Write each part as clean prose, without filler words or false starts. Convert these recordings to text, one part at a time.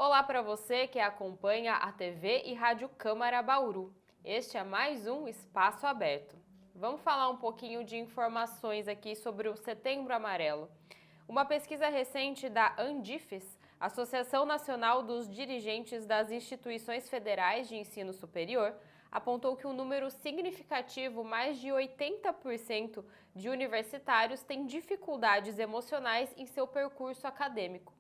Olá para você que acompanha a TV e Rádio Câmara Bauru. Este é mais um Espaço Aberto. Vamos falar um pouquinho de informações aqui sobre o Setembro Amarelo. Uma pesquisa recente da Andifes, Associação Nacional dos Dirigentes das Instituições Federais de Ensino Superior, apontou que um número significativo, mais de 80% de universitários, têm dificuldades emocionais em seu percurso acadêmico.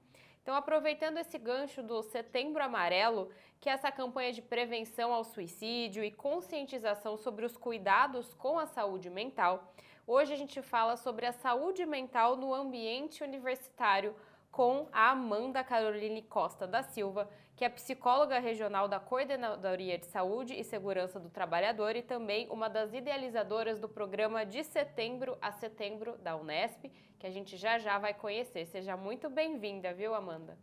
Então, aproveitando esse gancho do Setembro Amarelo, que é essa campanha de prevenção ao suicídio e conscientização sobre os cuidados com a saúde mental, hoje a gente fala sobre a saúde mental no ambiente universitário com a Amanda Caroline Costa da Silva, que é psicóloga regional da Coordenadoria de Saúde e Segurança do Trabalhador e também uma das idealizadoras do programa De Setembro a Setembro da Unesp, que a gente já vai conhecer. Seja muito bem-vinda, viu, Amanda?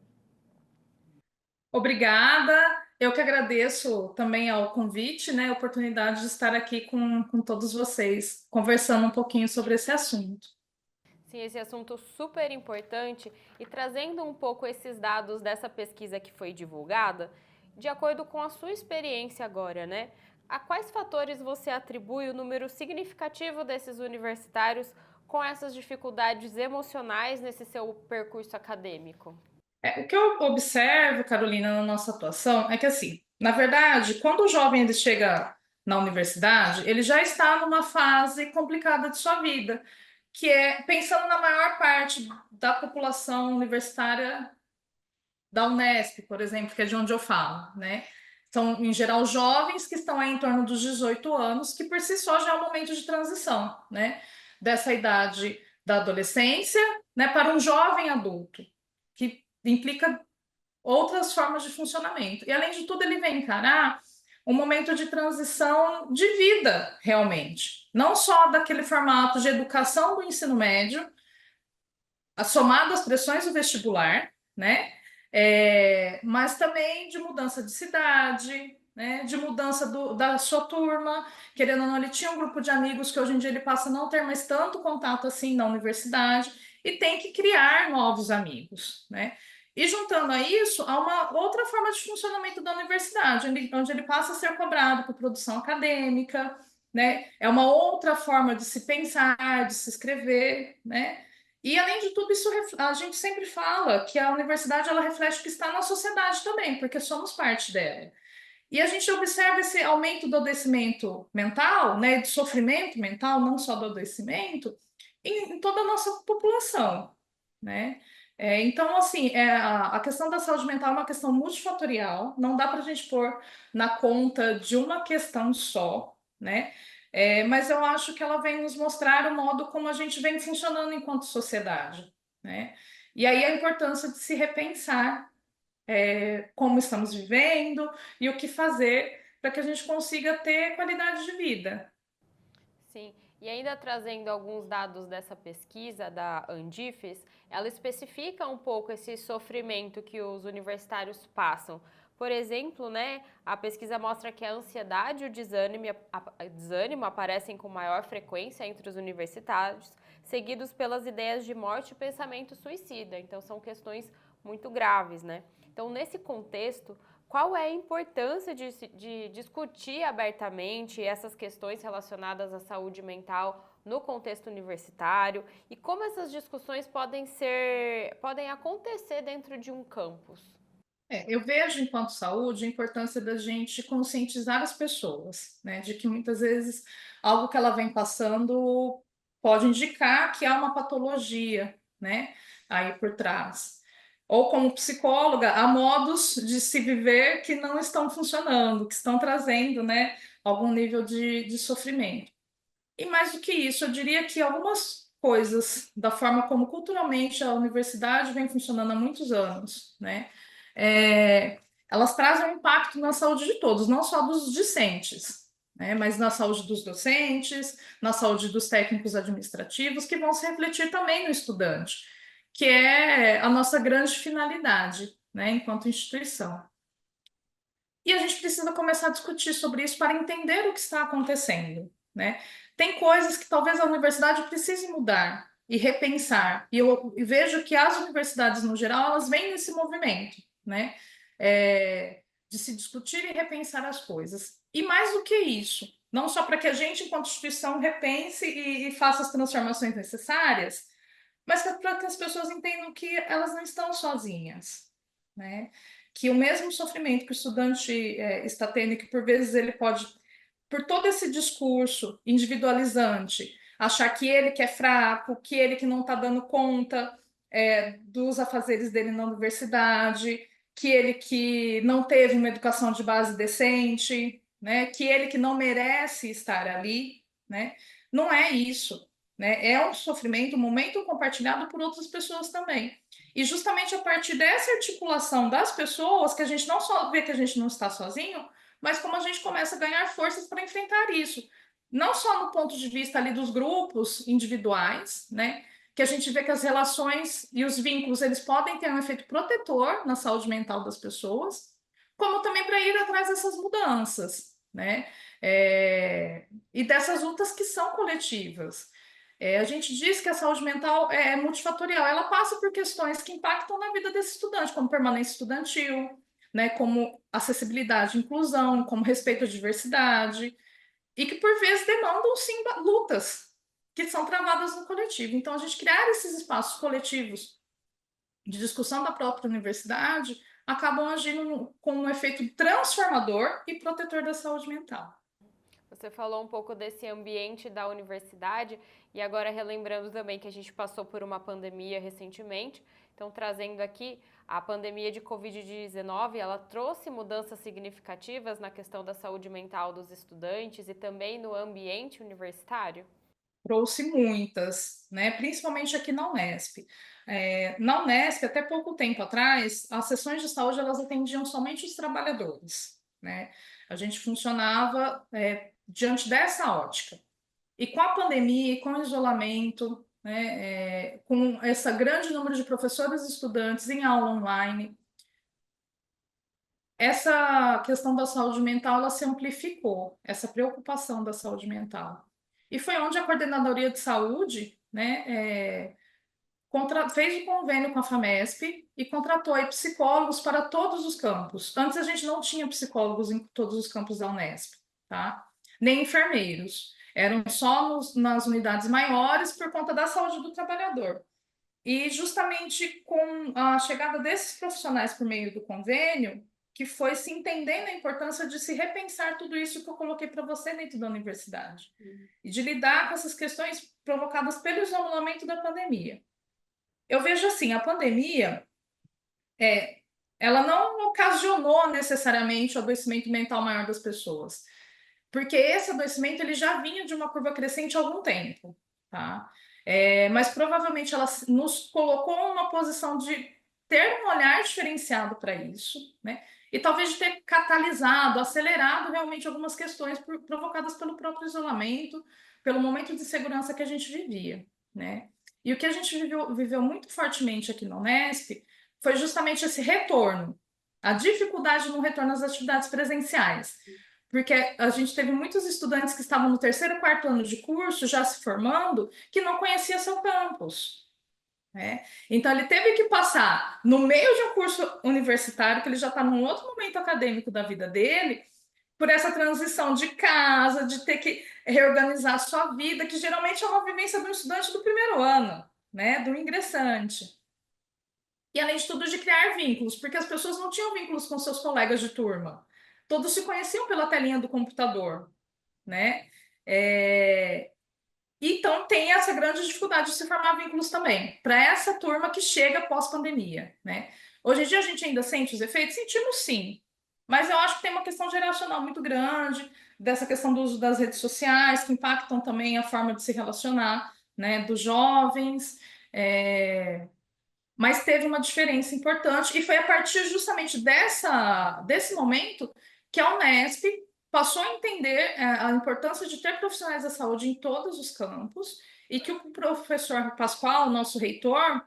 Obrigada, eu que agradeço também ao convite, né, a oportunidade de estar aqui com todos vocês, conversando um pouquinho sobre esse assunto. Sim, esse assunto super importante e trazendo um pouco esses dados dessa pesquisa que foi divulgada, de acordo com a sua experiência agora, né? A quais fatores você atribui o número significativo desses universitários com essas dificuldades emocionais nesse seu percurso acadêmico? O que eu observo, Carolina, na nossa atuação é que, assim, na verdade, quando o jovem ele chega na universidade, ele já está numa fase complicada de sua vida, que é pensando na maior parte da população universitária da Unesp, por exemplo, que é de onde eu falo, né? São, em geral, jovens que estão aí em torno dos 18 anos, que por si só já é um momento de transição, né? Dessa idade da adolescência, né, para um jovem adulto, que implica outras formas de funcionamento. E, além de tudo, ele vem encarar um momento de transição de vida, realmente. Não só daquele formato de educação do ensino médio, somado às pressões do vestibular, né? Mas também de mudança de cidade, né? De mudança da sua turma, querendo ou não, ele tinha um grupo de amigos que hoje em dia ele passa a não ter mais tanto contato assim na universidade e tem que criar novos amigos, né? E juntando a isso, há uma outra forma de funcionamento da universidade, onde ele passa a ser cobrado por produção acadêmica, né? É uma outra forma de se pensar, de se escrever, né? E, além de tudo, isso a gente sempre fala que a universidade ela reflete o que está na sociedade também, porque somos parte dela. E a gente observa esse aumento do adoecimento mental, né, de sofrimento mental, não só do adoecimento, em toda a nossa população, né? Então, assim, a questão da saúde mental é uma questão multifatorial, não dá para a gente pôr na conta de uma questão só, né? Mas eu acho que ela vem nos mostrar o modo como a gente vem funcionando enquanto sociedade, né? E aí a importância de se repensar como estamos vivendo e o que fazer para que a gente consiga ter qualidade de vida. Sim, e ainda trazendo alguns dados dessa pesquisa da Andifes, ela especifica um pouco esse sofrimento que os universitários passam. Por exemplo, né, a pesquisa mostra que a ansiedade e o desânimo aparecem com maior frequência entre os universitários, seguidos pelas ideias de morte e pensamento suicida. Então, são questões muito graves, né? Então, nesse contexto, qual é a importância de discutir abertamente essas questões relacionadas à saúde mental no contexto universitário e como essas discussões podem acontecer dentro de um campus? Eu vejo, enquanto saúde, a importância da gente conscientizar as pessoas, né, de que muitas vezes algo que ela vem passando pode indicar que há uma patologia, né, aí por trás. Ou, como psicóloga, há modos de se viver que não estão funcionando, que estão trazendo, né, algum nível de sofrimento. E, mais do que isso, eu diria que algumas coisas da forma como culturalmente a universidade vem funcionando há muitos anos, né? é, Elas trazem um impacto na saúde de todos, não só dos discentes, né? Mas na saúde dos docentes, na saúde dos técnicos administrativos, que vão se refletir também no estudante, que é a nossa grande finalidade, né, enquanto instituição. E a gente precisa começar a discutir sobre isso para entender o que está acontecendo, né? Tem coisas que talvez a universidade precise mudar e repensar. E eu vejo que as universidades, no geral, elas vêm nesse movimento, né? de se discutir e repensar as coisas. E mais do que isso, não só para que a gente, enquanto instituição, repense e faça as transformações necessárias, mas para que as pessoas entendam que elas não estão sozinhas, né? Que o mesmo sofrimento que o estudante está tendo, e que por vezes ele pode, por todo esse discurso individualizante, achar que ele que é fraco, que ele que não está dando conta dos afazeres dele na universidade, que ele que não teve uma educação de base decente, né? Que ele que não merece estar ali, né? Não é isso, né? É um sofrimento, um momento compartilhado por outras pessoas também. E justamente a partir dessa articulação das pessoas que a gente não só vê que a gente não está sozinho, mas como a gente começa a ganhar forças para enfrentar isso. Não só no ponto de vista ali dos grupos individuais, né? Que a gente vê que as relações e os vínculos eles podem ter um efeito protetor na saúde mental das pessoas, como também para ir atrás dessas mudanças, né? E dessas lutas que são coletivas. A gente diz que a saúde mental é multifatorial, ela passa por questões que impactam na vida desse estudante, como permanência estudantil, né, como acessibilidade e inclusão, como respeito à diversidade, e que por vezes demandam sim lutas que são travadas no coletivo. Então, a gente criar esses espaços coletivos de discussão da própria universidade acabam agindo com um efeito transformador e protetor da saúde mental. Você falou um pouco desse ambiente da universidade e agora relembrando também que a gente passou por uma pandemia recentemente, então trazendo aqui a pandemia de Covid-19, ela trouxe mudanças significativas na questão da saúde mental dos estudantes e também no ambiente universitário? Trouxe muitas, né? Principalmente aqui na Unesp. Na Unesp, até pouco tempo atrás, as sessões de saúde elas atendiam somente os trabalhadores, né? A gente funcionava diante dessa ótica. E com a pandemia, com o isolamento, né, com esse grande número de professores e estudantes em aula online, essa questão da saúde mental ela se amplificou, essa preocupação da saúde mental. E foi onde a Coordenadoria de Saúde, né, fez um convênio com a FAMESP e contratou aí psicólogos para todos os campos. Antes a gente não tinha psicólogos em todos os campos da Unesp, tá? Nem enfermeiros. Eram só nas unidades maiores por conta da saúde do trabalhador. E justamente com a chegada desses profissionais por meio do convênio, que foi se entendendo a importância de se repensar tudo isso que eu coloquei para você dentro da universidade. E de lidar com essas questões provocadas pelo isolamento da pandemia. Eu vejo assim, a pandemia, ela não ocasionou necessariamente o adoecimento mental maior das pessoas, porque esse adoecimento ele já vinha de uma curva crescente há algum tempo, tá? Mas provavelmente ela nos colocou numa posição de ter um olhar diferenciado para isso, né? E talvez de ter catalisado, acelerado realmente algumas questões provocadas pelo próprio isolamento, pelo momento de segurança que a gente vivia, né? E o que a gente viveu muito fortemente aqui na Unesp foi justamente esse retorno, a dificuldade no retorno às atividades presenciais. Porque a gente teve muitos estudantes que estavam no terceiro, quarto ano de curso, já se formando, que não conhecia seu campus, né? Então, ele teve que passar no meio de um curso universitário, que ele já está num outro momento acadêmico da vida dele, por essa transição de casa, de ter que reorganizar a sua vida, que geralmente é uma vivência do estudante do primeiro ano, né? Do ingressante. E, além de tudo, de criar vínculos, porque as pessoas não tinham vínculos com seus colegas de turma. Todos se conheciam pela telinha do computador, né? Então, tem essa grande dificuldade de se formar vínculos também, para essa turma que chega pós-pandemia, né? Hoje em dia a gente ainda sente os efeitos? Sentimos sim, mas eu acho que tem uma questão geracional muito grande, dessa questão do uso das redes sociais, que impactam também a forma de se relacionar, né, dos jovens, mas teve uma diferença importante, e foi a partir justamente desse momento que a Unesp passou a entender a importância de ter profissionais da saúde em todos os campos, e que o professor Pascoal, nosso reitor,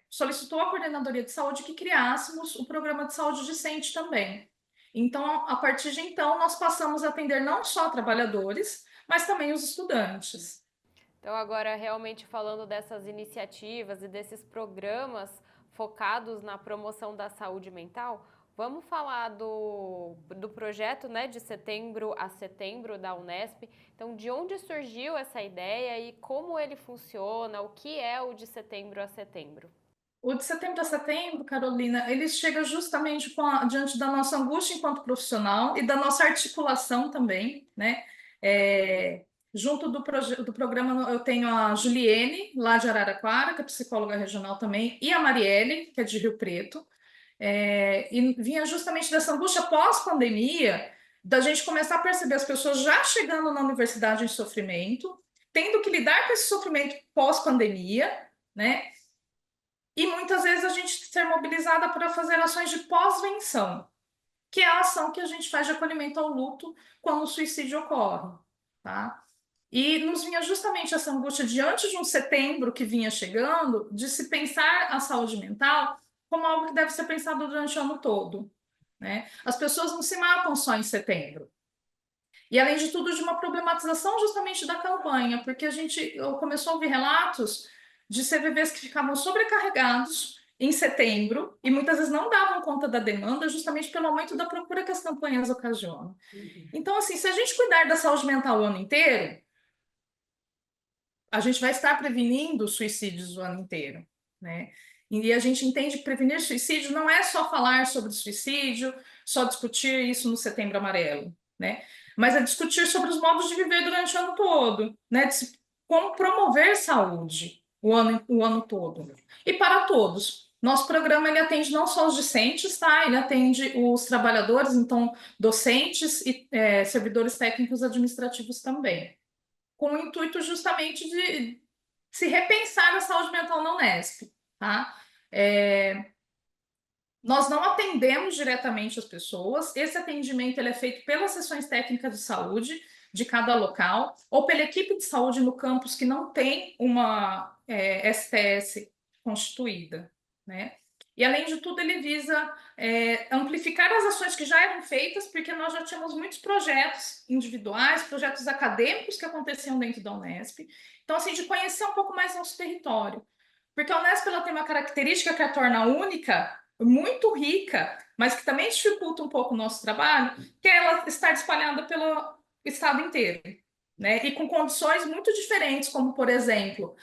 solicitou à Coordenadoria de Saúde que criássemos o programa de saúde discente também. Então, a partir de então, nós passamos a atender não só trabalhadores, mas também os estudantes. Então, agora realmente falando dessas iniciativas e desses programas focados na promoção da saúde mental. Vamos falar do projeto, né, de setembro a setembro da Unesp. Então, de onde surgiu essa ideia e como ele funciona, o que é o de setembro a setembro? O de setembro a setembro, Carolina, ele chega justamente diante da nossa angústia enquanto profissional e da nossa articulação também, né? É, junto do programa, eu tenho a Juliene, lá de Araraquara, que é psicóloga regional também, e a Marielle, que é de Rio Preto. E vinha justamente dessa angústia pós-pandemia, da gente começar a perceber as pessoas já chegando na universidade em sofrimento, tendo que lidar com esse sofrimento pós-pandemia, né? E muitas vezes a gente ser mobilizada para fazer ações de pós-venção, que é a ação que a gente faz de acolhimento ao luto quando o suicídio ocorre, tá? E nos vinha justamente essa angústia diante de um setembro que vinha chegando, de se pensar a saúde mental como algo que deve ser pensado durante o ano todo, né? As pessoas não se matam só em setembro. E, além de tudo, de uma problematização justamente da campanha, porque a gente começou a ouvir relatos de CVVs que ficavam sobrecarregados em setembro e muitas vezes não davam conta da demanda, justamente pelo aumento da procura que as campanhas ocasionam. Então, assim, se a gente cuidar da saúde mental o ano inteiro, a gente vai estar prevenindo suicídios o ano inteiro, né? E a gente entende que prevenir suicídio não é só falar sobre suicídio, só discutir isso no Setembro Amarelo, né? Mas é discutir sobre os modos de viver durante o ano todo, né? Como promover saúde o ano todo. E para todos. Nosso programa ele atende não só os discentes, tá? Ele atende os trabalhadores, então docentes e servidores técnicos administrativos também, com o intuito justamente de se repensar a saúde mental na Unesp, tá? Nós não atendemos diretamente as pessoas, esse atendimento ele é feito pelas sessões técnicas de saúde de cada local, ou pela equipe de saúde no campus que não tem uma STS constituída, né? E, além de tudo, ele visa amplificar as ações que já eram feitas, porque nós já tínhamos muitos projetos individuais, projetos acadêmicos que aconteciam dentro da Unesp. Então, assim, de conhecer um pouco mais nosso território. Porque a Unesp ela tem uma característica que a torna única, muito rica, mas que também dificulta um pouco o nosso trabalho, que é ela estar espalhada pelo estado inteiro, né? E com condições muito diferentes, como, por exemplo,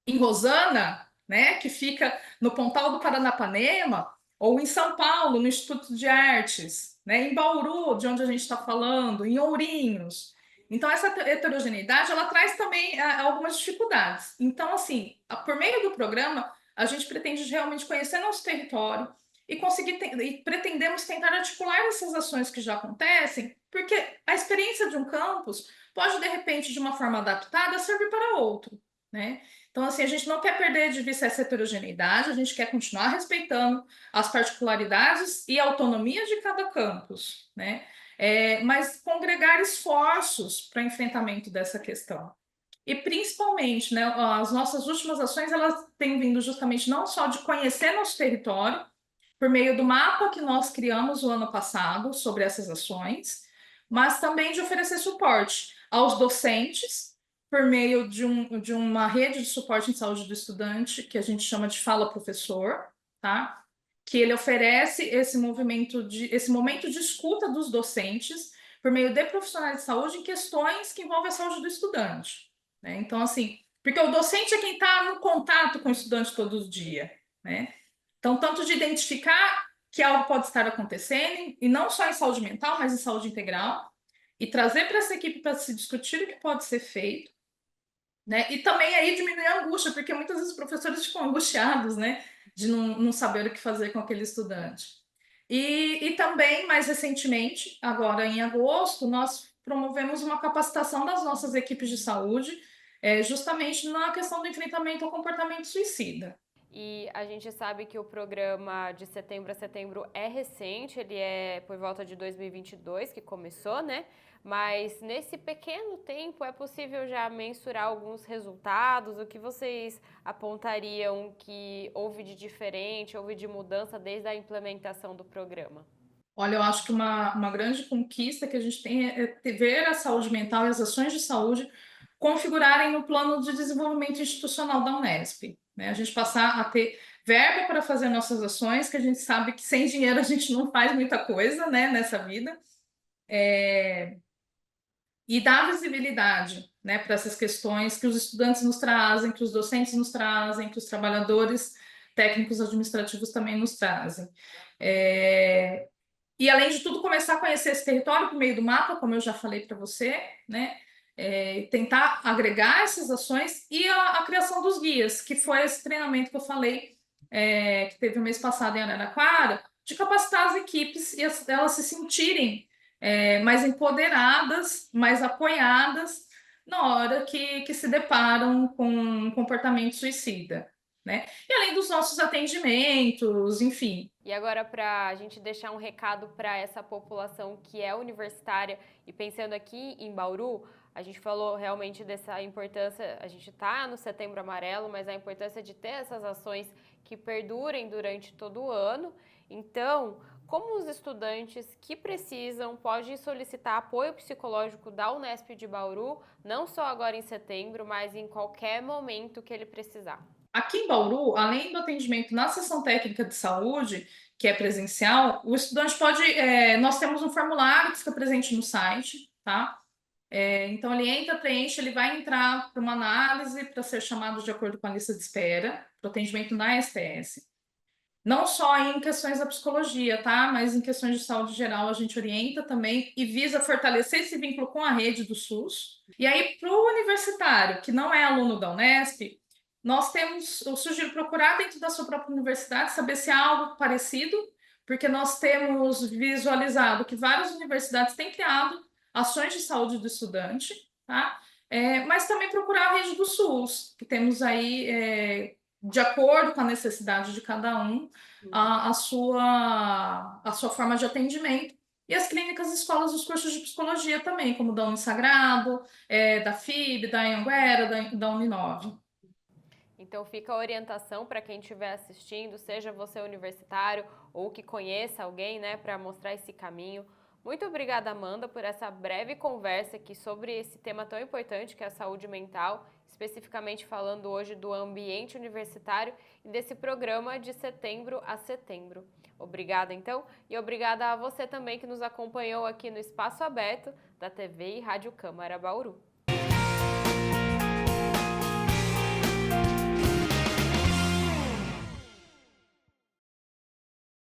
em Rosana, né, que fica no Pontal do Paranapanema, ou em São Paulo, no Instituto de Artes, né, em Bauru, de onde a gente está falando, em Ourinhos. Então, essa heterogeneidade, ela traz também algumas dificuldades. Então, assim, por meio do programa, a gente pretende realmente conhecer nosso território e e pretendemos tentar articular essas ações que já acontecem, porque a experiência de um campus pode, de repente, de uma forma adaptada, servir para outro, né? Então, assim, a gente não quer perder de vista essa heterogeneidade, a gente quer continuar respeitando as particularidades e autonomia de cada campus, né? Mas congregar esforços para enfrentamento dessa questão. E, principalmente, né, as nossas últimas ações, elas têm vindo justamente não só de conhecer nosso território, por meio do mapa que nós criamos o ano passado sobre essas ações, mas também de oferecer suporte aos docentes por meio de uma rede de suporte em saúde do estudante, que a gente chama de Fala Professor, tá? Que ele oferece esse momento de escuta dos docentes por meio de profissionais de saúde em questões que envolvem a saúde do estudante, né? Então, assim, porque o docente é quem está no contato com o estudante todo dia, né? Então, tanto de identificar que algo pode estar acontecendo, e não só em saúde mental, mas em saúde integral, e trazer para essa equipe para se discutir o que pode ser feito, né? E também aí diminuir a angústia, porque muitas vezes os professores ficam angustiados, né? De não saber o que fazer com aquele estudante. E também, mais recentemente, agora em agosto, nós promovemos uma capacitação das nossas equipes de saúde, justamente na questão do enfrentamento ao comportamento suicida. E a gente sabe que o programa de setembro a setembro é recente, ele é por volta de 2022 que começou, né? Mas nesse pequeno tempo é possível já mensurar alguns resultados? O que vocês apontariam que houve de diferente, houve de mudança desde a implementação do programa? Olha, eu acho que uma grande conquista que a gente tem é ver a saúde mental e as ações de saúde configurarem no plano de desenvolvimento institucional da Unesp, né? A gente passar a ter verba para fazer nossas ações, que a gente sabe que sem dinheiro a gente não faz muita coisa, né, nessa vida, e dar visibilidade, né, para essas questões que os estudantes nos trazem, que os docentes nos trazem, que os trabalhadores técnicos administrativos também nos trazem. E, além de tudo, começar a conhecer esse território por meio do mapa, como eu já falei para você, né? Tentar agregar essas ações e a criação dos guias, que foi esse treinamento que eu falei, que teve o mês passado em Araraquara, de capacitar as equipes e elas se sentirem mais empoderadas, mais apoiadas na hora que se deparam com um comportamento suicida, né? E além dos nossos atendimentos, enfim. E agora, para a gente deixar um recado para essa população que é universitária e pensando aqui em Bauru, a gente falou realmente dessa importância, a gente está no Setembro Amarelo, mas a importância de ter essas ações que perdurem durante todo o ano. Então, como os estudantes que precisam podem solicitar apoio psicológico da Unesp de Bauru, não só agora em setembro, mas em qualquer momento que ele precisar? Aqui em Bauru, além do atendimento na seção técnica de saúde, que é presencial, o estudante pode. Nós temos um formulário que fica presente no site, tá? Então ele entra, preenche, ele vai entrar para uma análise para ser chamado de acordo com a lista de espera, para o atendimento na STS. Não só em questões da psicologia, tá? Mas em questões de saúde geral a gente orienta também e visa fortalecer esse vínculo com a rede do SUS. E aí, para o universitário, que não é aluno da Unesp, eu sugiro procurar dentro da sua própria universidade, saber se há algo parecido, porque nós temos visualizado que várias universidades têm criado ações de saúde do estudante, tá? Mas também procurar a rede do SUS, que temos aí, de acordo com a necessidade de cada um, a sua forma de atendimento. E as clínicas escolas dos cursos de psicologia também, como da Unisagrado, da FIB, da Anhanguera, da Uninove. Então fica a orientação para quem estiver assistindo, seja você universitário ou que conheça alguém, né, para mostrar esse caminho. Muito obrigada, Amanda, por essa breve conversa aqui sobre esse tema tão importante que é a saúde mental, especificamente falando hoje do ambiente universitário e desse programa de setembro a setembro. Obrigada, então, e obrigada a você também que nos acompanhou aqui no Espaço Aberto da TV e Rádio Câmara Bauru.